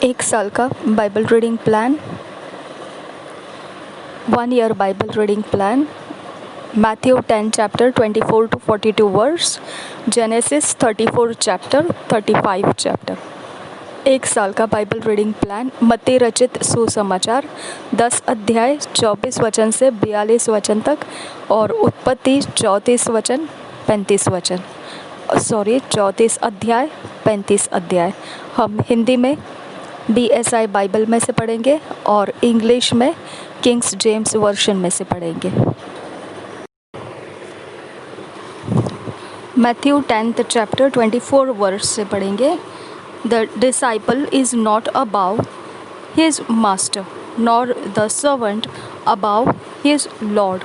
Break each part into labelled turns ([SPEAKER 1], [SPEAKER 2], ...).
[SPEAKER 1] एक साल का Bible reading plan, 1 year Bible reading plan, Matthew 10 chapter 24 to 42 verse, Genesis 34 chapter 35 chapter. एक साल का बाइबल रीडिंग प्लान, मत्ती रचित सुसमाचार 10 अध्याय 24 वचन से 42 वचन तक और उत्पत्ति 34 वचन 35 वचन, 34 अध्याय 35 अध्याय। हम हिंदी में BSI बाइबल में से पढ़ेंगे और इंग्लिश में किंग्स जेम्स वर्शन में से पढ़ेंगे। मैथ्यू 10th चैप्टर 24 वर्स से पढ़ेंगे। The disciple is not above his master, nor the servant above his lord.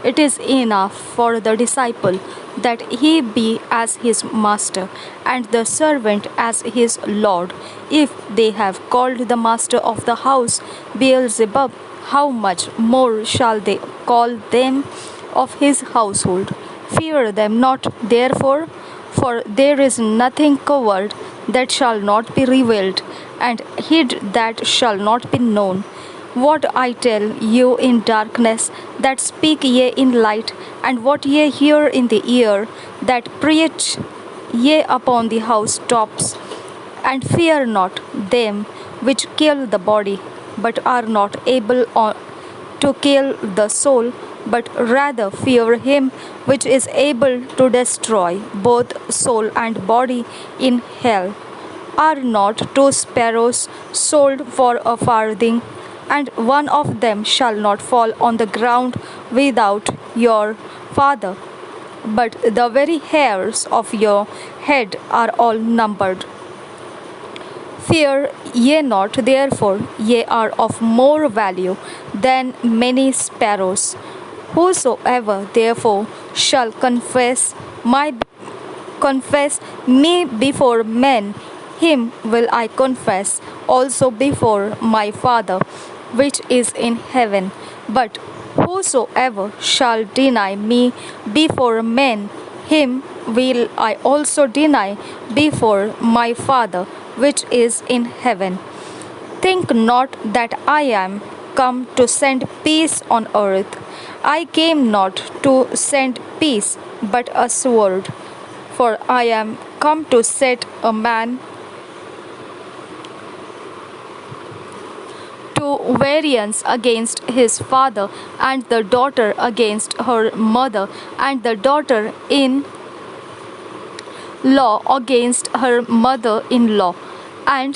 [SPEAKER 1] It is enough for the disciple that he be as his master, and the servant as his lord. If they have called the master of the house Beelzebub, how much more shall they call them of his household? Fear them not, therefore, for there is nothing covered that shall not be revealed, and hid that shall not be known. What I tell you in darkness, that speak ye in light, and what ye hear in the ear, that preach ye upon the housetops. And fear not them which kill the body, but are not able to kill the soul, but rather fear him which is able to destroy both soul and body in hell. Are not 2 sparrows sold for a farthing? And one of them shall not fall on the ground without your Father, but the very hairs of your head are all numbered. Fear ye not, therefore, ye are of more value than many sparrows. Whosoever therefore shall confess me before men, him will I confess also before my Father which is in heaven. But whosoever shall deny me before men, him will I also deny before my Father which is in heaven. Think not that I am come to send peace on earth. I came not to send peace, but a sword. For I am come to set a man to variance against his father, and the daughter against her mother, and the daughter-in-law against her mother-in-law. And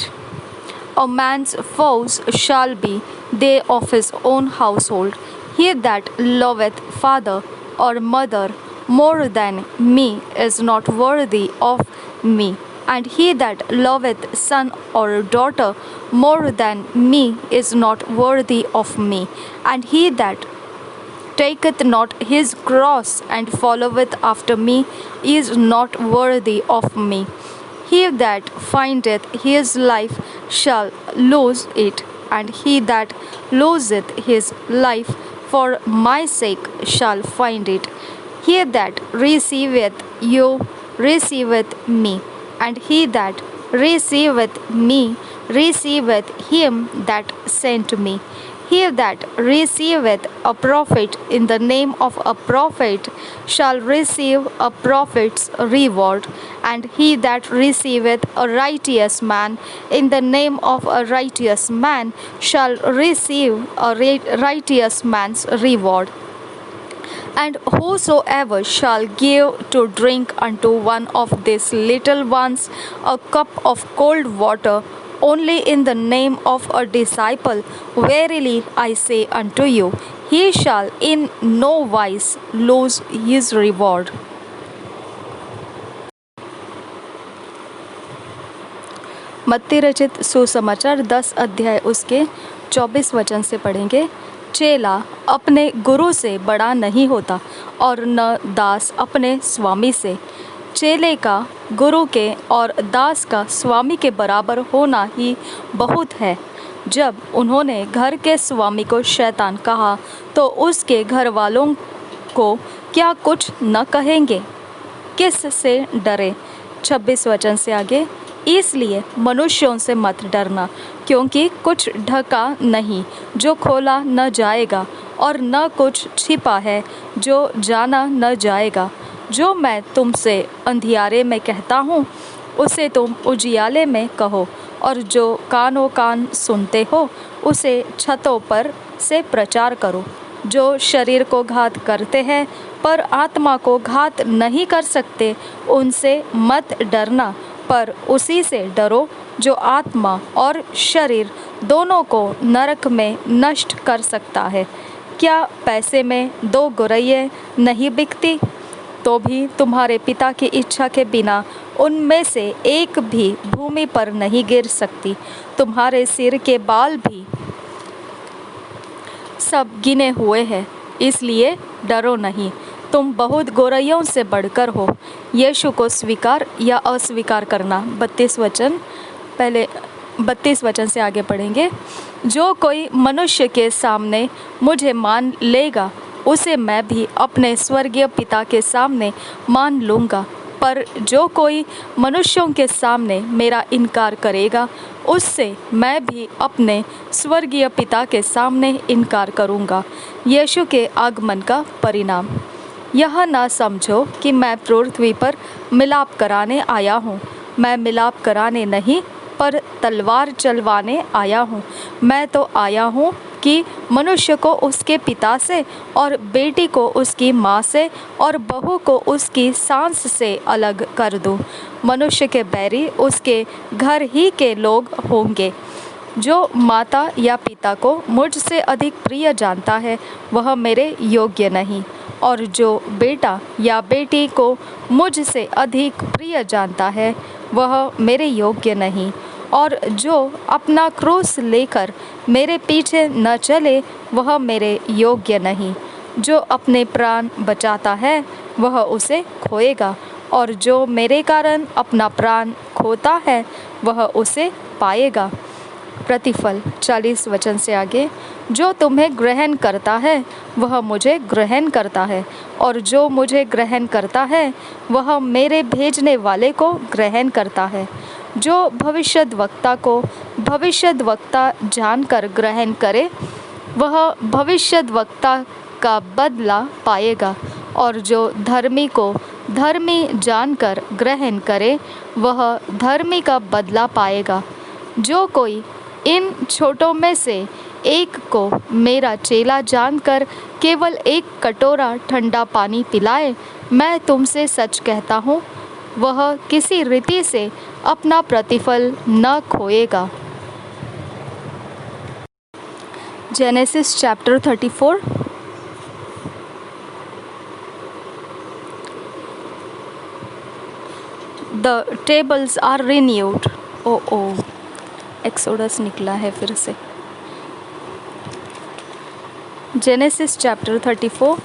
[SPEAKER 1] a man's foes shall be they of his own household. He that loveth father or mother more than me is not worthy of me. And he that loveth son or daughter more than me is not worthy of me. And he that taketh not his cross and followeth after me is not worthy of me. He that findeth his life shall lose it, and he that loseth his life for my sake shall find it. He that receiveth you receiveth me, and he that receiveth me receiveth him that sent me. He that receiveth a prophet in the name of a prophet shall receive a prophet's reward, and he that receiveth a righteous man in the name of a righteous man shall receive a righteous man's reward. And whosoever shall give to drink unto one of these little ones a cup of cold water only in the name of a disciple, verily I say unto you, he shall in no wise lose his reward. मत्ती रचित सुसमाचार 10 अध्याय उसके 24 वचन से पढ़ेंगे। चेला अपने गुरु से बड़ा नहीं होता, और न दास अपने स्वामी से। चेले का गुरु के और दास का स्वामी के बराबर होना ही बहुत है। जब उन्होंने घर के स्वामी को शैतान कहा, तो उसके घर वालों को क्या कुछ न कहेंगे? किस से डरे? 26 वचन से आगे, इसलिए मनुष्यों से मत डरना, क्योंकि कुछ ढका नहीं जो खोला न जाएगा, और न कुछ छिपा है जो जाना न जाएगा। जो मैं तुमसे अंधियारे में कहता हूँ उसे तुम उजियाले में कहो, और जो कानों कान सुनते हो उसे छतों पर से प्रचार करो। जो शरीर को घात करते हैं पर आत्मा को घात नहीं कर सकते, उनसे मत डरना, पर उसी से डरो जो आत्मा और शरीर दोनों को नरक में नष्ट कर सकता है। क्या पैसे में दो गुरैयें नहीं बिकती? तो भी तुम्हारे पिता की इच्छा के बिना उनमें से एक भी भूमि पर नहीं गिर सकती। तुम्हारे सिर के बाल भी सब गिने हुए हैं, इसलिए डरो नहीं, तुम बहुत गोरैयों से बढ़कर हो। यीशु को स्वीकार या अस्वीकार करना। 32 वचन, पहले 32 वचन से आगे पढ़ेंगे। जो कोई मनुष्य के सामने मुझे मान लेगा, उसे मैं भी अपने स्वर्गीय पिता के सामने मान लूँगा। पर जो कोई मनुष्यों के सामने मेरा इनकार करेगा, उससे मैं भी अपने स्वर्गीय पिता के सामने इनकार करूँगा। यीशु के आगमन का परिणाम। यह ना समझो कि मैं पृथ्वी पर मिलाप कराने आया हूँ। मैं मिलाप कराने नहीं, पर तलवार चलवाने आया हूँ। मैं तो आया हूँ कि मनुष्य को उसके पिता से, और बेटी को उसकी माँ से, और बहू को उसकी सास से अलग कर दूँ। मनुष्य के बैरी उसके घर ही के लोग होंगे। जो माता या पिता को मुझसे अधिक प्रिय जानता है, वह मेरे योग्य नहीं, और जो बेटा या बेटी को मुझसे अधिक प्रिय जानता है, वह मेरे योग्य नहीं। और जो अपना क्रूस लेकर मेरे पीछे न चले, वह मेरे योग्य नहीं। जो अपने प्राण बचाता है, वह उसे खोएगा, और जो मेरे कारण अपना प्राण खोता है, वह उसे पाएगा। प्रतिफल 40 वचन से आगे। जो तुम्हें ग्रहण करता है, वह मुझे ग्रहण करता है, और जो मुझे ग्रहण करता है, वह मेरे भेजने वाले को ग्रहण करता है। जो भविष्यद्वक्ता को भविष्यद्वक्ता जानकर ग्रहण करे, वह भविष्यद्वक्ता का बदला पाएगा, और जो धर्मी को धर्मी जानकर ग्रहण करे, वह धर्मी का बदला पाएगा। जो कोई इन छोटों में से एक को मेरा चेला जानकर केवल एक कटोरा ठंडा पानी पिलाए, मैं तुमसे सच कहता हूँ, वह किसी रीति से अपना प्रतिफल न खोएगा। Genesis chapter 34। The tables are renewed. Oh Exodus निकला है फिर से। Genesis chapter 34।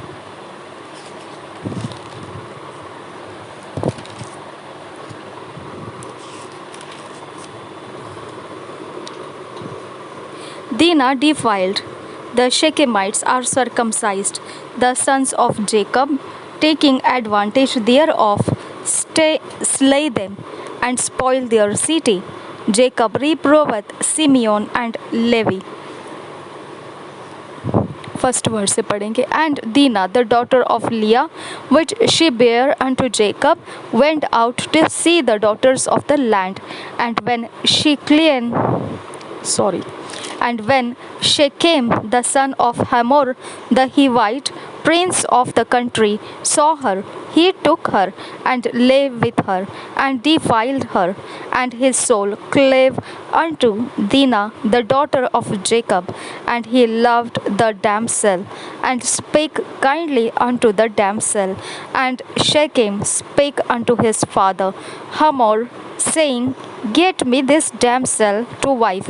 [SPEAKER 1] Dinah defiled. The Shechemites are circumcised. The sons of Jacob, taking advantage thereof, slay them and spoil their city. Jacob reproveth Simeon and Levi. First word से पढ़ेंगे। And Dinah the daughter of Leah which she bare unto Jacob went out to see the daughters of the land, and when Shechem the son of Hamor the Hivite, prince of the country, saw her, he took her and lay with her and defiled her, and his soul clave unto Dinah the daughter of Jacob, and he loved the damsel and spake kindly unto the damsel. And Shechem spake unto his father Hamor, saying, Get me this damsel to wife.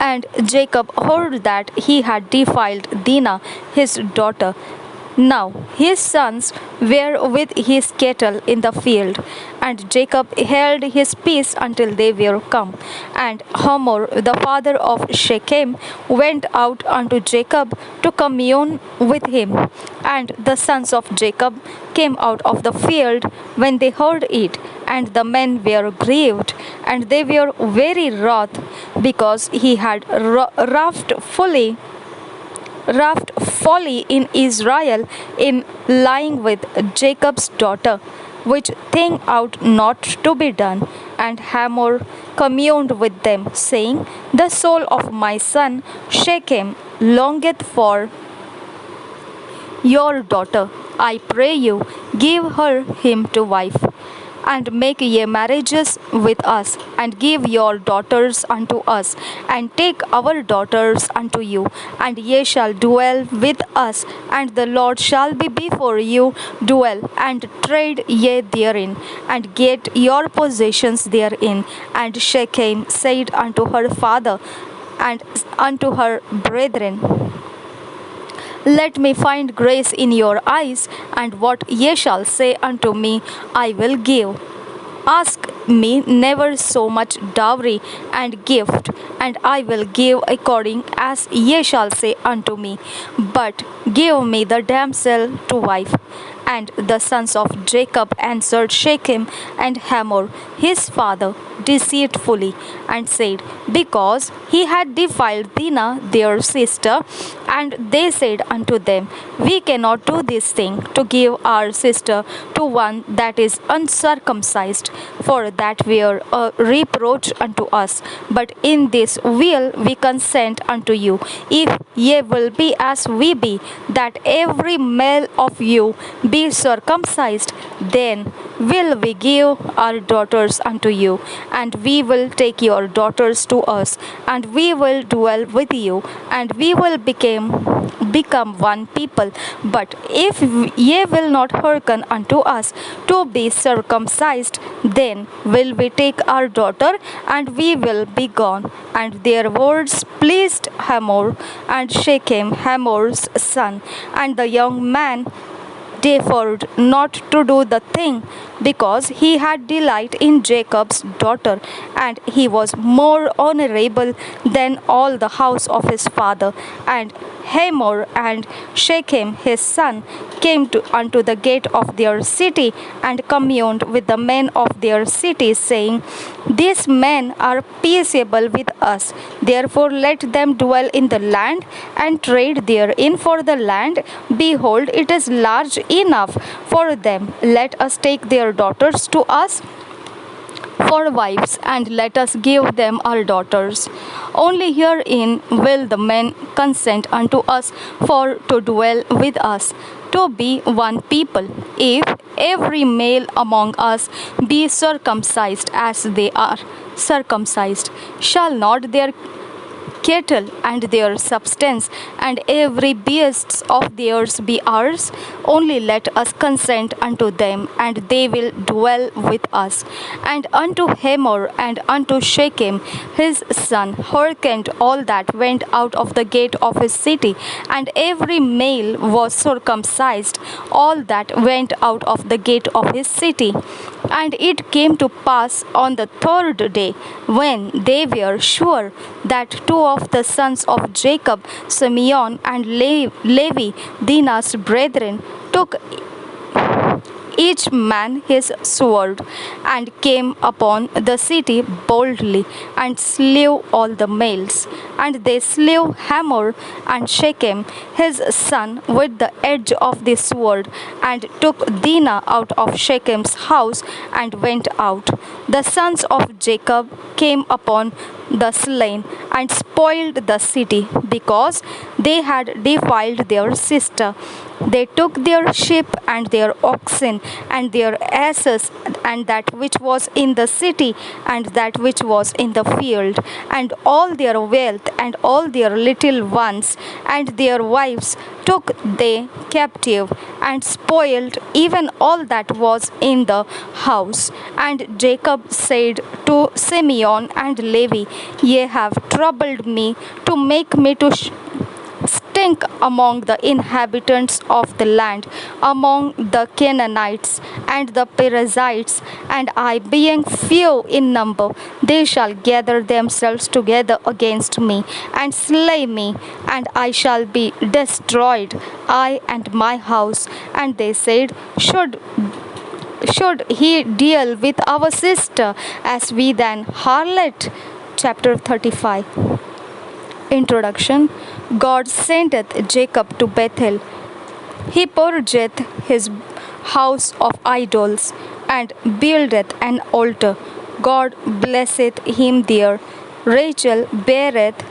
[SPEAKER 1] And Jacob heard that he had defiled Dinah his daughter. Now his sons were with his cattle in the field, and Jacob held his peace until they were come. And Hamor, the father of Shechem, went out unto Jacob to commune with him. And the sons of Jacob came out of the field when they heard it, and the men were grieved, and they were very wroth, because he had wrought folly in Israel in lying with Jacob's daughter, which thing ought not to be done. And Hamor communed with them, saying, The soul of my son Shechem longeth for your daughter. I pray you, give her him to wife, and make ye marriages with us, and give your daughters unto us, and take our daughters unto you, and ye shall dwell with us, and the Lord shall be before you, dwell and trade ye therein, and get your possessions therein. And Shechem said unto her father and unto her brethren, Let me find grace in your eyes, and what ye shall say unto me, I will give. Ask me never so much dowry and gift, and I will give according as ye shall say unto me. But give me the damsel to wife. And the sons of Jacob answered Shechem and Hamor his father deceitfully, and said, Because he had defiled Dinah their sister. And they said unto them, We cannot do this thing, to give our sister to one that is uncircumcised, for that were a reproach unto us. But in this will we consent unto you, if ye will be as we be, that every male of you be circumcised, then will we give our daughters unto you, and we will take your daughters to us, and we will dwell with you, and we will become one people. But if ye will not hearken unto us to be circumcised, then will we take our daughter, and we will be gone. And their words pleased Hamor and Shechem, Hamor's son. And the young man deferred not to do the thing, because he had delight in Jacob's daughter, and he was more honorable than all the house of his father. And Hamor and Shechem his son came unto the gate of their city, and communed with the men of their city, saying, These men are peaceable with us, therefore let them dwell in the land, and trade therein, for the land, behold, it is large enough for them. Let us take their daughters to us for wives, and let us give them our daughters. Only herein will the men consent unto us for to dwell with us, to be one people, if every male among us be circumcised as they are circumcised. Shall not their cattle and their substance and every beast of theirs be ours? Only let us consent unto them, and they will dwell with us. And unto Hamor and unto Shechem his son hearkened all that went out of the gate of his city, and every male was circumcised, all that went out of the gate of his city. And it came to pass on the third day, when they were sure that two of the sons of Jacob, Simeon and Levi, Dinah's brethren, took each man his sword, and came upon the city boldly, and slew all the males. And they slew Hamor and Shechem his son with the edge of the sword, and took Dinah out of Shechem's house, and went out. The sons of Jacob came upon the slain, and spoiled the city, because they had defiled their sister. They took their sheep and their oxen and their asses, and that which was in the city and that which was in the field, and all their wealth and all their little ones and their wives took they captive, and spoiled even all that was in the house. And Jacob said to Simeon and Levi, Ye have troubled me to make me to stay stink among the inhabitants of the land, among the Canaanites and the Perizzites, and I, being few in number, they shall gather themselves together against me and slay me, and I shall be destroyed, I and my house. And they said, should he deal with our sister as we then harlot? Chapter 35. Introduction. God sendeth Jacob to Bethel. He purgeth his house of idols and buildeth an altar. God blesseth him there. Rachel beareth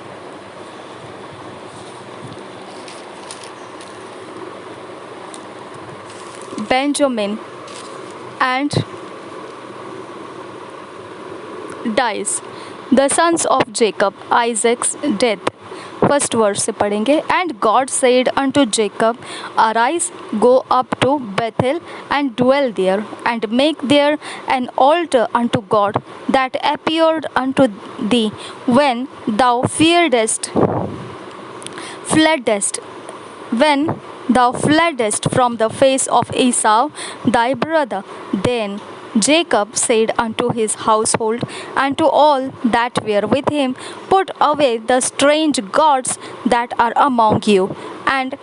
[SPEAKER 1] Benjamin and dies. The sons of Jacob, Isaac's death. First verse से पढ़ेंगे. And God said unto Jacob, arise, go up to Bethel and dwell there, and make there an altar unto God that appeared unto thee when thou fleddest from the face of Esau thy brother. Then Jacob said unto his household and to all that were with him, put away the strange gods that are among you, and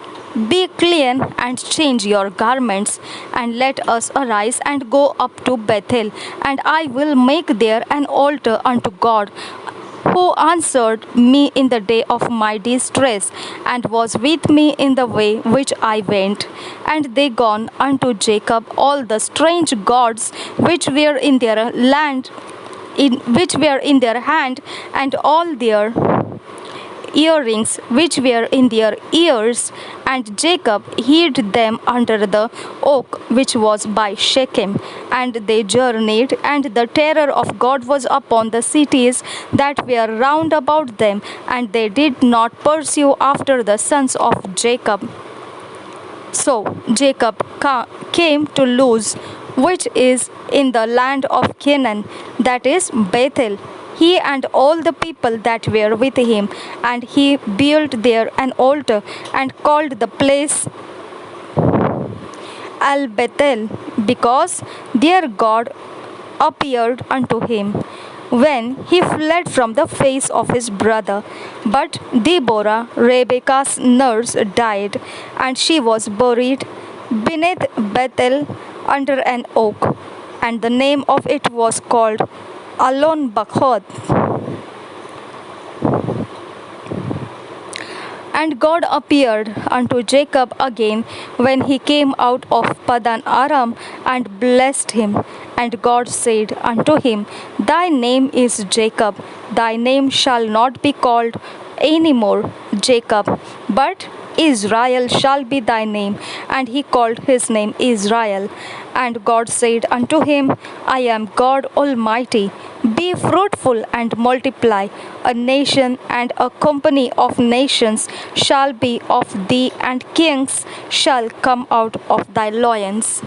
[SPEAKER 1] be clean and change your garments, and let us arise and go up to Bethel, and I will make there an altar unto God, who answered me in the day of my distress, and was with me in the way which I went. And they gone unto Jacob all the strange gods which were in their land, which were in their hand, and all their earrings which were in their ears, and Jacob hid them under the oak which was by Shechem. And they journeyed, and the terror of God was upon the cities that were round about them, and they did not pursue after the sons of Jacob. So Jacob came to Luz, which is in the land of Canaan, that is Bethel, he and all the people that were with him, and he built there an altar, and called the place Al Bethel, because there God appeared unto him when he fled from the face of his brother. But Deborah, Rebekah's nurse, died, and she was buried beneath Bethel under an oak, and the name of it was called Alon Bachoth. And God appeared unto Jacob again when he came out of Padan Aram, and blessed him. And God said unto him, Thy name is Jacob, thy name shall not be called any more Jacob, but Israel shall be thy name. And he called his name Israel. And God said unto him, I am God Almighty. Be fruitful and multiply. A nation and a company of nations shall be of thee, and kings shall come out of thy loins.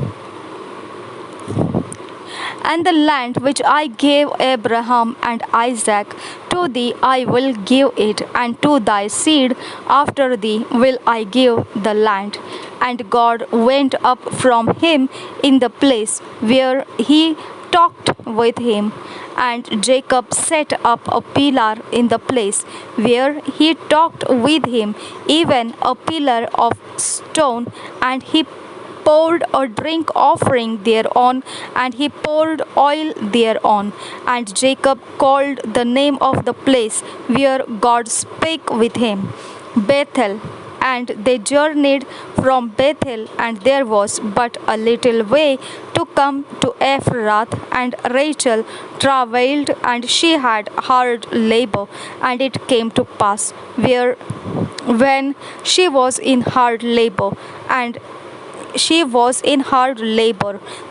[SPEAKER 1] And the land which I gave Abraham and Isaac to thee I will give it, and to thy seed after thee will I give the land. And God went up from him in the place where he talked with him. And Jacob set up a pillar in the place where he talked with him, even a pillar of stone, and he poured a drink offering thereon, and he poured oil thereon. And Jacob called the name of the place where God spake with him, Bethel. And they journeyed from Bethel, and there was but a little way to come to Ephrath. And Rachel travailed, and she had hard labor. And it came to pass, when she was in hard labor,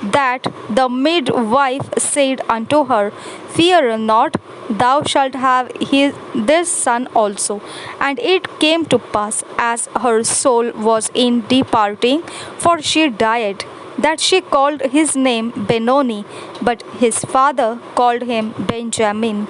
[SPEAKER 1] that the midwife said unto her, Fear not, thou shalt have this son also. And it came to pass, as her soul was in departing, for she died, that she called his name Benoni, but his father called him Benjamin.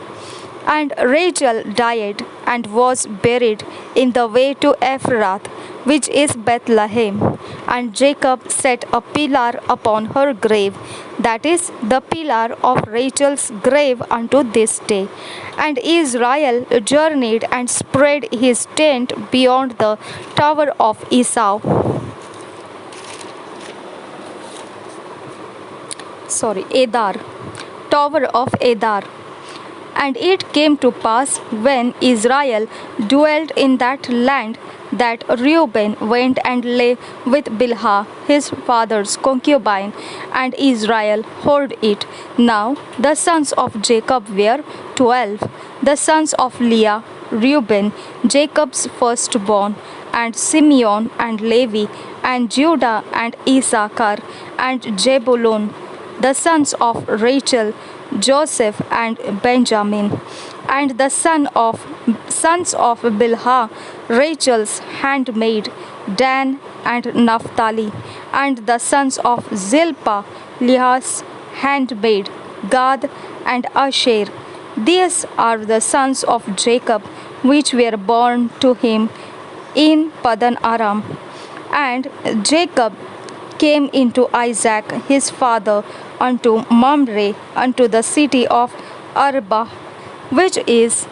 [SPEAKER 1] And Rachel died and was buried in the way to Ephrath, which is Bethlehem. And Jacob set a pillar upon her grave, that is, the pillar of Rachel's grave unto this day. And Israel journeyed and spread his tent beyond the tower of Esau. Edar, tower of Edar. And it came to pass when Israel dwelt in that land that Reuben went and lay with Bilhah his father's concubine, and Israel heard it. Now the sons of Jacob were 12, the sons of Leah, Reuben, Jacob's firstborn, and Simeon and Levi, and Judah and Issachar, and Zebulun, the sons of Rachel, Joseph and Benjamin. And the sons of Bilhah, Rachel's handmaid, Dan and Naphtali. And the sons of Zilpah, Leah's handmaid, Gad and Asher. These are the sons of Jacob, which were born to him in Padan Aram. And Jacob came into Isaac his father unto Mamre, unto the city of Arba, which is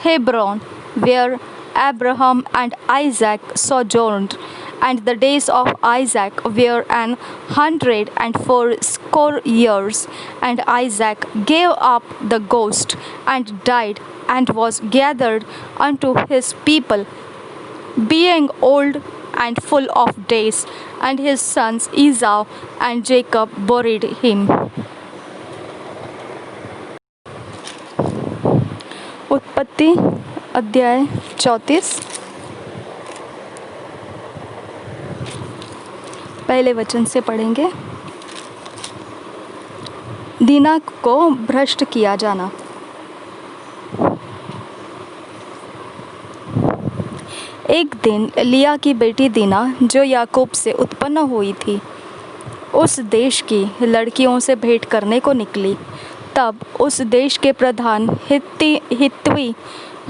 [SPEAKER 1] Hebron, where Abraham and Isaac sojourned. And the days of Isaac were 180 years. And Isaac gave up the ghost and died, and was gathered unto his people, being old and full of days. And his sons Esau and Jacob buried him. उत्पत्ति अध्याय 34, पहले वचन से पढ़ेंगे। दीना को भ्रष्ट किया जाना। एक दिन लिया की बेटी दीना, जो याकूब से उत्पन्न हुई थी, उस देश की लड़कियों से भेंट करने को निकली। तब उस देश के प्रधान हित्वी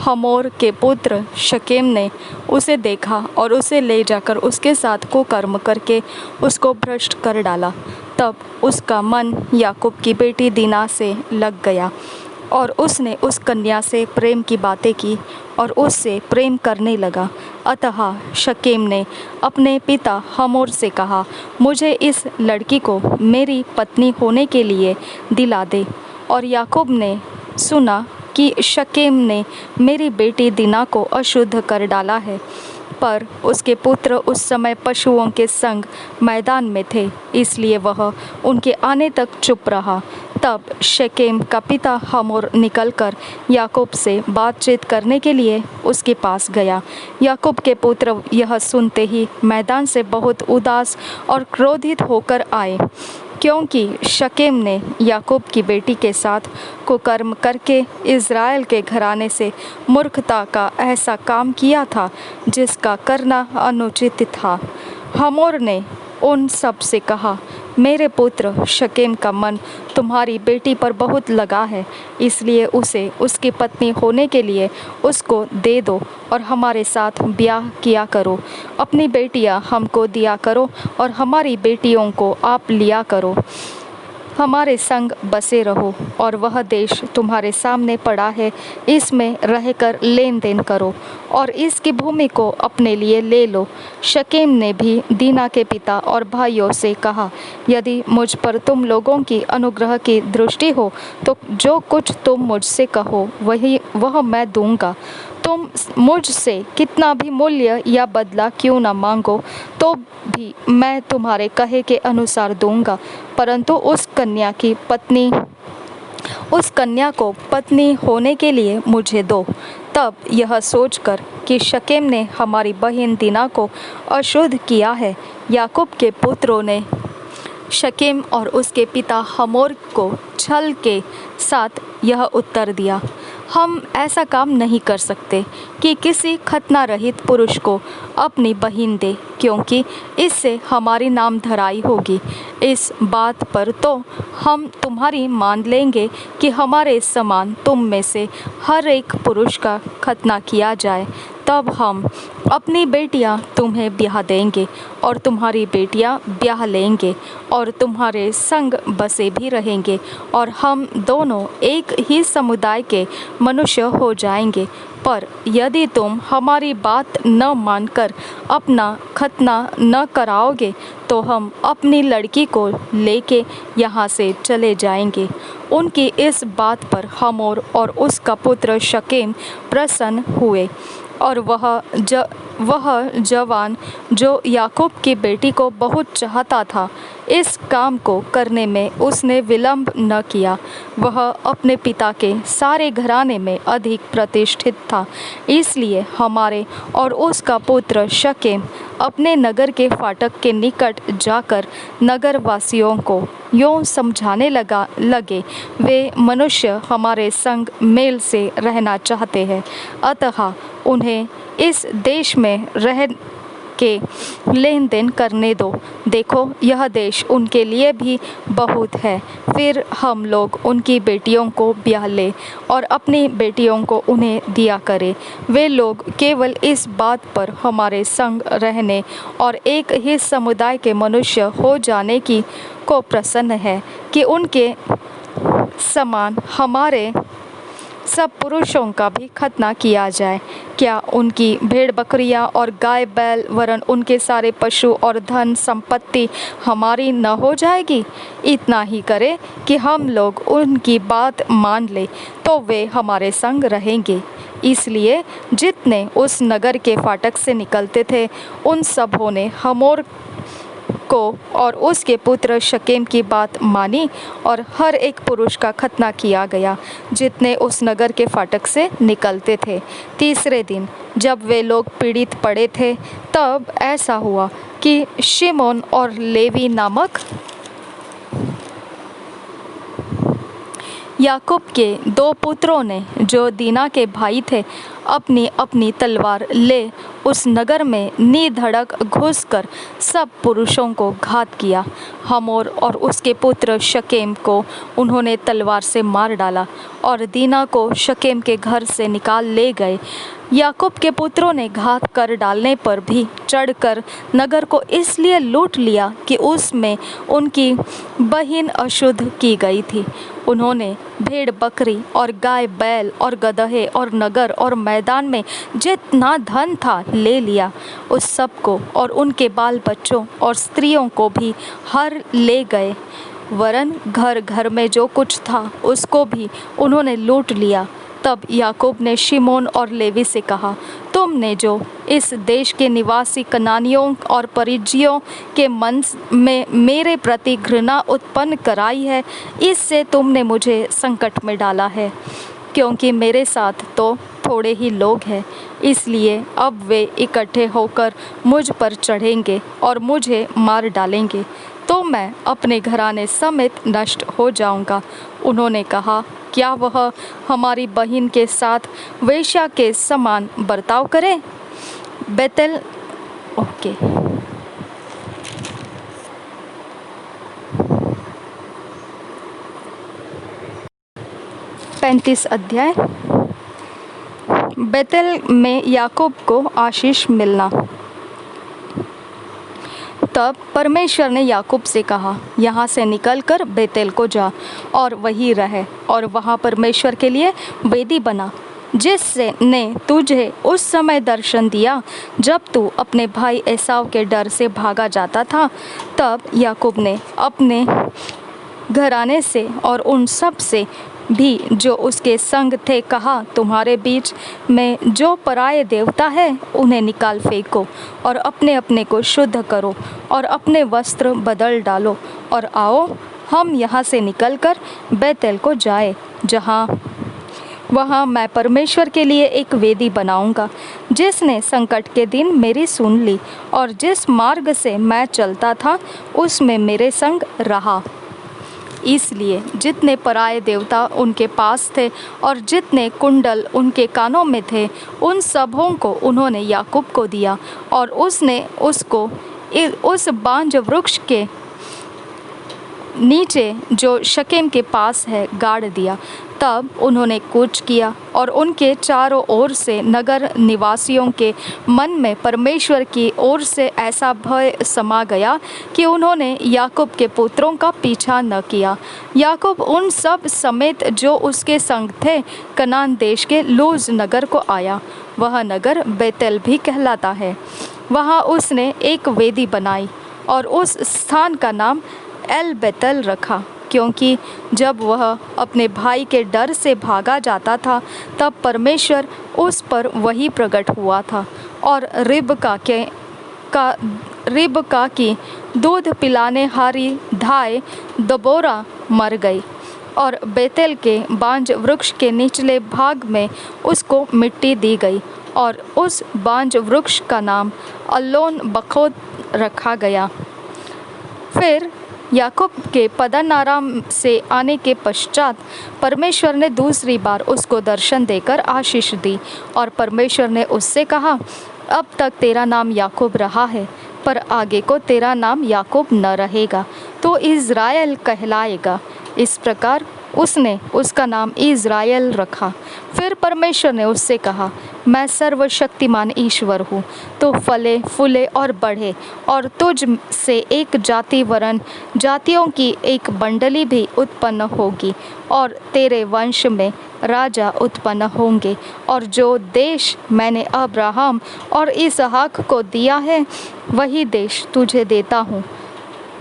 [SPEAKER 1] हमोर के पुत्र शकेम ने उसे देखा और उसे ले जाकर उसके साथ कुकर्म करके उसको भ्रष्ट कर डाला। तब उसका मन याकूब की बेटी दीना से लग गया, और उसने उस कन्या से प्रेम की बातें की और उससे प्रेम करने लगा। अतः शकेम ने अपने पिता हमोर से कहा, मुझे इस लड़की को मेरी पत्नी होने के लिए दिला दे। और याकूब ने सुना कि शकेम ने मेरी बेटी दीना को अशुद्ध कर डाला है, पर उसके पुत्र उस समय पशुओं के संग मैदान में थे, इसलिए वह उनके आने तक चुप रहा। तब शकेम का पिता हमोर निकलकर याकूब से बातचीत करने के लिए उसके पास गया। याकूब के पुत्र यह सुनते ही मैदान से बहुत उदास और क्रोधित होकर आए, क्योंकि शकेम ने याकूब की बेटी के साथ कुकर्म करके इज़राइल के घराने से मूर्खता का ऐसा काम किया था जिसका करना अनुचित था। हमोर ने उन सब से कहा, मेरे पुत्र शकेम का मन तुम्हारी बेटी पर बहुत लगा है, इसलिए उसे उसकी पत्नी होने के लिए उसको दे दो और हमारे साथ ब्याह किया करो। अपनी बेटियां हमको दिया करो और हमारी बेटियों को आप लिया करो। हमारे संग बसे रहो, और वह देश तुम्हारे सामने पड़ा है, इसमें रहकर लेन देन करो और इसकी भूमि को अपने लिए ले लो। शकेम ने भी दीना के पिता और भाइयों से कहा, यदि मुझ पर तुम लोगों की अनुग्रह की दृष्टि हो तो जो कुछ तुम मुझसे कहो वह मैं दूंगा। तुम मुझसे कितना भी मूल्य या बदला क्यों न मांगो तो भी मैं तुम्हारे कहे के अनुसार दूंगा, परंतु उस कन्या को पत्नी होने के लिए मुझे दो। तब यह सोचकर कि शकेम ने हमारी बहन दीना को अशुद्ध किया है, याकूब के पुत्रों ने शकेम और उसके पिता हमोर को छल के साथ यह उत्तर दिया, हम ऐसा काम नहीं कर सकते कि किसी खतना रहित पुरुष को अपनी बहन दे, क्योंकि इससे हमारी नामधराई होगी। इस बात पर तो हम तुम्हारी मान लेंगे कि हमारे समान तुम में से हर एक पुरुष का खतना किया जाए, तब हम अपनी बेटियां तुम्हें ब्याह देंगे और तुम्हारी बेटियां ब्याह लेंगे और तुम्हारे संग बसे भी रहेंगे, और हम दोनों एक ही समुदाय के मनुष्य हो जाएंगे। पर यदि तुम हमारी बात न मानकर अपना खतना न कराओगे तो हम अपनी लड़की को लेके यहाँ से चले जाएंगे। उनकी इस बात पर हमोर और उसका पुत्र शकेम प्रसन्न हुए, और वह जवान जो याकूब की बेटी को बहुत चाहता था, इस काम को करने में उसने विलंब न किया। वह अपने पिता के सारे घराने में अधिक प्रतिष्ठित था, इसलिए हमारे और उसका पुत्र शकेम अपने नगर के फाटक के निकट जाकर नगरवासियों को यूँ समझाने लगे, वे मनुष्य हमारे संग मेल से रहना चाहते हैं, अतः उन्हें इस देश में रह के लेन देन करने दो। देखो, यह देश उनके लिए भी बहुत है। फिर हम लोग उनकी बेटियों को ब्याह ले और अपनी बेटियों को उन्हें दिया करें। वे लोग केवल इस बात पर हमारे संग रहने और एक ही समुदाय के मनुष्य हो जाने की को प्रसन्न है कि उनके समान हमारे सब पुरुषों का भी खतना किया जाए। क्या उनकी भेड़ बकरियां और गाय बैल वरन उनके सारे पशु और धन संपत्ति हमारी न हो जाएगी? इतना ही करे कि हम लोग उनकी बात मान ले तो वे हमारे संग रहेंगे। इसलिए जितने उस नगर के फाटक से निकलते थे, उन सबों ने हमोर को और उसके पुत्र शकेम की बात मानी, और हर एक पुरुष का खतना किया गया जितने उस नगर के फाटक से निकलते थे। तीसरे दिन जब वे लोग पीड़ित पड़े थे, तब ऐसा हुआ कि शिमोन और लेवी नामक याकूब के दो पुत्रों ने, जो दीना के भाई थे, अपनी अपनी तलवार ले उस नगर में निधड़क घुसकर सब पुरुषों को घात किया। हमोर और उसके पुत्र शकेम को उन्होंने तलवार से मार डाला और दीना को शकेम के घर से निकाल ले गए। याकूब के पुत्रों ने घात कर डालने पर भी चढ़कर नगर को इसलिए लूट लिया कि उसमें उनकी बहिन अशुद्ध की गई थी। उन्होंने भेड़ बकरी और गाय बैल और गदहे और नगर और मैदान में जितना धन था ले लिया। उस सब को और उनके बाल बच्चों और स्त्रियों को भी हर ले गए, वरन घर घर में जो कुछ था उसको भी उन्होंने लूट लिया। तब याकूब ने शिमोन और लेवी से कहा, तुमने जो इस देश के निवासी कनानियों और परिज्जियों के मन में मेरे प्रति घृणा उत्पन्न कराई है, इससे तुमने मुझे संकट में डाला है, क्योंकि मेरे साथ तो थोड़े ही लोग हैं। इसलिए अब वे इकट्ठे होकर मुझ पर चढ़ेंगे और मुझे मार डालेंगे, तो मैं अपने घराने समेत नष्ट हो जाऊंगा। उन्होंने कहा, क्या वह हमारी बहन के साथ वेश्या के समान बर्ताव करे? बेतेल 35 अध्याय। बेतेल में याकूब को आशीष मिलना। तब परमेश्वर ने याकूब से कहा, यहाँ से निकलकर बेतेल को जा और वहीं रह, और वहाँ परमेश्वर के लिए वेदी बना, जिससे ने तुझे उस समय दर्शन दिया जब तू अपने भाई एसाव के डर से भागा जाता था। तब याकूब ने अपने घराने से और उन सब से भी जो उसके संग थे कहा, तुम्हारे बीच में जो पराये देवता है उन्हें निकाल फेंको और अपने अपने को शुद्ध करो और अपने वस्त्र बदल डालो, और आओ हम यहाँ से निकलकर बेतेल को जाए, वहाँ मैं परमेश्वर के लिए एक वेदी बनाऊंगा। जिसने संकट के दिन मेरी सुन ली और जिस मार्ग से मैं चलता था उसमें मेरे संग रहा। इसलिए जितने पराये देवता उनके पास थे और जितने कुंडल उनके कानों में थे, उन सबों को उन्होंने याकूब को दिया और उसने उसको उस बांज वृक्ष के नीचे जो शकेम के पास है गाड़ दिया। तब उन्होंने कूच किया और उनके चारों ओर से नगर निवासियों के मन में परमेश्वर की ओर से ऐसा भय समा गया कि उन्होंने याकूब के पुत्रों का पीछा न किया। याकूब उन सब समेत जो उसके संग थे कनान देश के लूज नगर को आया। वह नगर बेतेल भी कहलाता है। वहाँ उसने एक वेदी बनाई और उस स्थान का नाम एल बेतल रखा, क्योंकि जब वह अपने भाई के डर से भागा जाता था तब परमेश्वर उस पर वही प्रकट हुआ था। और रिबका की दूध पिलाने हारी धाय दबोरा मर गई और बेतेल के बांज वृक्ष के निचले भाग में उसको मिट्टी दी गई और उस बांज वृक्ष का नाम अल्लोन बकोत रखा गया। फिर याकूब के पद्दनराम से आने के पश्चात परमेश्वर ने दूसरी बार उसको दर्शन देकर आशीष दी और परमेश्वर ने उससे कहा, अब तक तेरा नाम याकूब रहा है, पर आगे को तेरा नाम याकूब न रहेगा, तो इज़राइल कहलाएगा। इस प्रकार उसने उसका नाम इज़राइल रखा। फिर परमेश्वर ने उससे कहा, मैं सर्वशक्तिमान ईश्वर हूँ, तो फले फूले और बढ़े और तुझ से एक जाति वरन जातियों की एक मंडली भी उत्पन्न होगी और तेरे वंश में राजा उत्पन्न होंगे। और जो देश मैंने अब्राहम और इसहाक को दिया है वही देश तुझे देता हूँ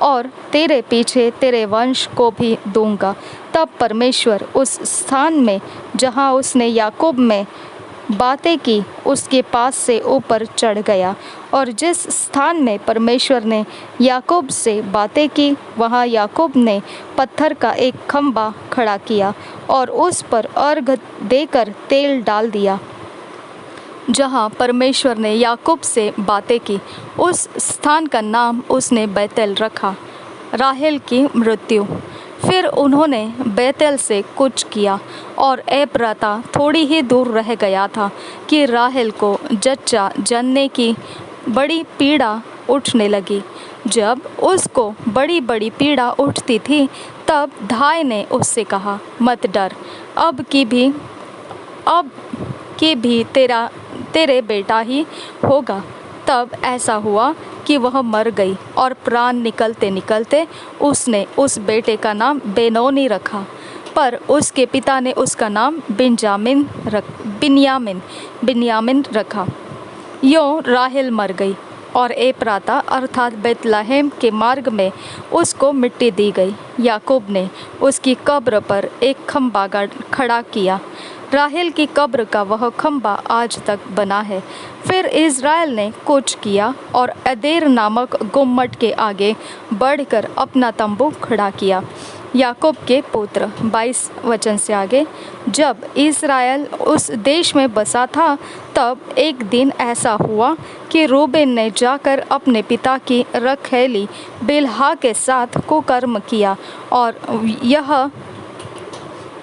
[SPEAKER 1] और तेरे पीछे तेरे वंश को भी दूंगा। तब परमेश्वर उस स्थान में जहाँ उसने याकूब में बातें की उसके पास से ऊपर चढ़ गया और जिस स्थान में परमेश्वर ने याकूब से बातें की वहाँ याकूब ने पत्थर का एक खंभा खड़ा किया और उस पर अर्घ देकर तेल डाल दिया। जहाँ परमेश्वर ने याकूब से बातें की उस स्थान का नाम उसने बेतेल रखा। राहेल की मृत्यु। फिर उन्होंने बेतेल से कूच किया और एप्राता थोड़ी ही दूर रह गया था कि राहेल को जच्चा जनने की बड़ी पीड़ा उठने लगी। जब उसको बड़ी बड़ी पीड़ा उठती थी तब धाय ने उससे कहा, मत डर, अब की भी तेरे बेटा ही होगा। तब ऐसा हुआ कि वह मर गई और प्राण निकलते निकलते उसने उस बेटे का नाम बेनोनी रखा, पर उसके पिता ने उसका नाम बिन्यामिन रखा। यों राहेल मर गई और एप्राता अर्थात बेतलहम के मार्ग में उसको मिट्टी दी गई। याकूब ने उसकी कब्र पर एक खंभा खड़ा किया। राहेल की कब्र का वह खंभा आज तक बना है। फिर इज़राइल ने कूच किया और अदेर नामक गुम्मट के आगे बढ़कर अपना तंबू खड़ा किया। याकूब के पुत्र 22 वचन से आगे। जब इज़राइल उस देश में बसा था तब एक दिन ऐसा हुआ कि रूबेन ने जाकर अपने पिता की रखैली बिल्हा के साथ कुकर्म किया और यह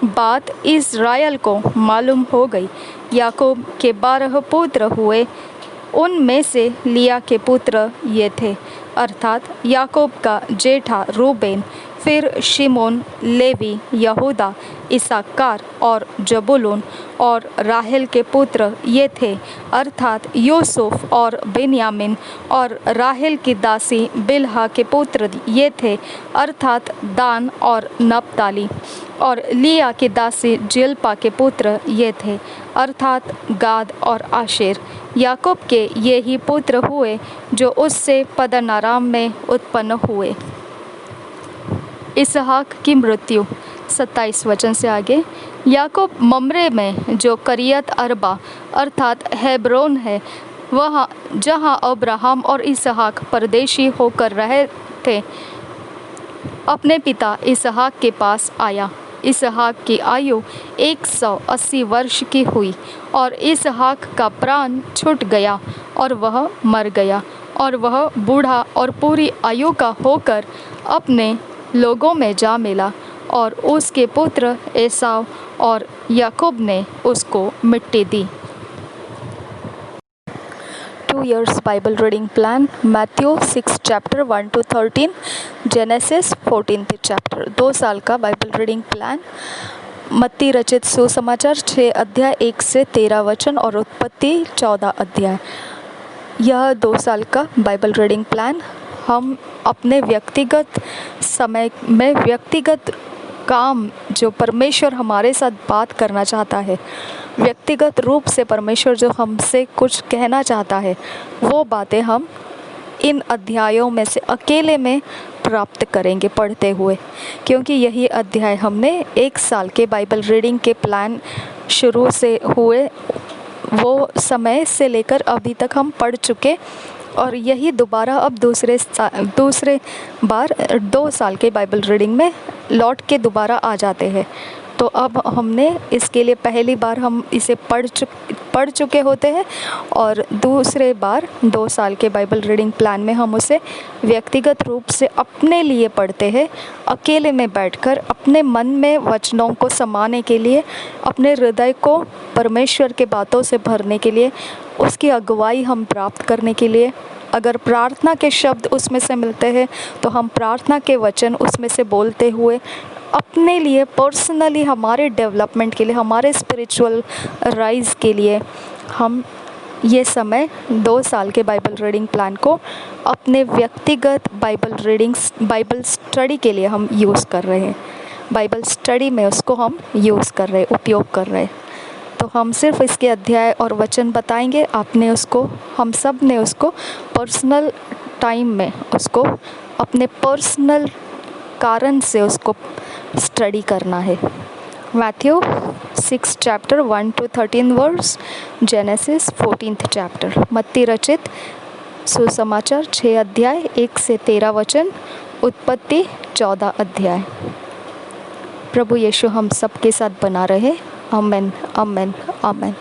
[SPEAKER 1] बात इज़राइल को मालूम हो गई। याकूब के 12 पुत्र हुए, उनमें से लिया के पुत्र ये थे, अर्थात याकूब का जेठा रूबेन, फिर शिमोन, लेवी, यहूदा, इसाकार और जबूलून। और राहेल के पुत्र ये थे, अर्थात यूसुफ और बिन्यामिन। और राहेल की दासी बिल्हा के पुत्र ये थे, अर्थात दान और नप्ताली। और लिया की दासी जिल्पा के पुत्र ये थे, अर्थात गाद और आशेर। याकूब के ये ही पुत्र हुए जो उससे पद्दनराम में उत्पन्न हुए। इसहाक की मृत्यु 27 वचन से आगे। याकूब मम्रे में जो करियत अरबा अर्थात हेब्रोन है, वहाँ जहाँ अब्राहम और इसहाक परदेशी होकर रहे थे, अपने पिता इसहाक के पास आया। इसहाक की आयु 180 वर्ष की हुई और इसहाक का प्राण छूट गया और वह मर गया और वह बूढ़ा और पूरी आयु का होकर अपने लोगों में जा मिला और उसके पुत्र एसाव और याकूब ने उसको मिट्टी दी। 2 years Bible reading plan, Matthew 6 chapter 1 to 13, Genesis 14th chapter। 2 साल का बाइबल रीडिंग प्लान, मत्ती रचित सुसमाचार 6 अध्याय 1 से 13 वचन और उत्पत्ति 14 अध्याय। यह 2 साल का बाइबल रीडिंग प्लान हम अपने व्यक्तिगत समय में व्यक्तिगत काम जो परमेश्वर हमारे साथ बात करना चाहता है, व्यक्तिगत रूप से परमेश्वर जो हमसे कुछ कहना चाहता है, वो बातें हम इन अध्यायों में से अकेले में प्राप्त करेंगे पढ़ते हुए, क्योंकि यही अध्याय हमने 1 साल के बाइबल रीडिंग के प्लान शुरू से हुए वो समय से लेकर अभी तक हम पढ़ चुके, और यही दोबारा अब दूसरे बार 2 साल के बाइबल रीडिंग में लौट के दोबारा आ जाते हैं। तो अब हमने इसके लिए पहली बार हम इसे पढ़ चुके होते हैं, और दूसरे बार 2 साल के बाइबल रीडिंग प्लान में हम उसे व्यक्तिगत रूप से अपने लिए पढ़ते हैं, अकेले में बैठकर अपने मन में वचनों को समाने के लिए, अपने हृदय को परमेश्वर के बातों से भरने के लिए, उसकी अगुवाई हम प्राप्त करने के लिए। अगर प्रार्थना के शब्द उसमें से मिलते हैं तो हम प्रार्थना के वचन उसमें से बोलते हुए अपने लिए पर्सनली, हमारे डेवलपमेंट के लिए, हमारे स्पिरिचुअल राइज के लिए हम ये समय 2 साल के बाइबल रीडिंग प्लान को अपने व्यक्तिगत बाइबल स्टडी के लिए हम यूज़ कर रहे हैं। बाइबल स्टडी में उसको हम यूज़ कर रहे हैं, उपयोग कर रहे हैं। तो हम सिर्फ इसके अध्याय और वचन बताएंगे, आपने उसको, हम सब ने उसको पर्सनल टाइम में उसको अपने पर्सनल कारण से उसको स्टडी करना है। Matthew 6 chapter 1 to 13 verse, Genesis 14th chapter. मत्ती रचित सुसमाचार 6 अध्याय 1 से 13 वचन, उत्पत्ति 14 अध्याय। प्रभु यीशु हम सब के साथ बना रहे। आमेन, आमेन, आमेन।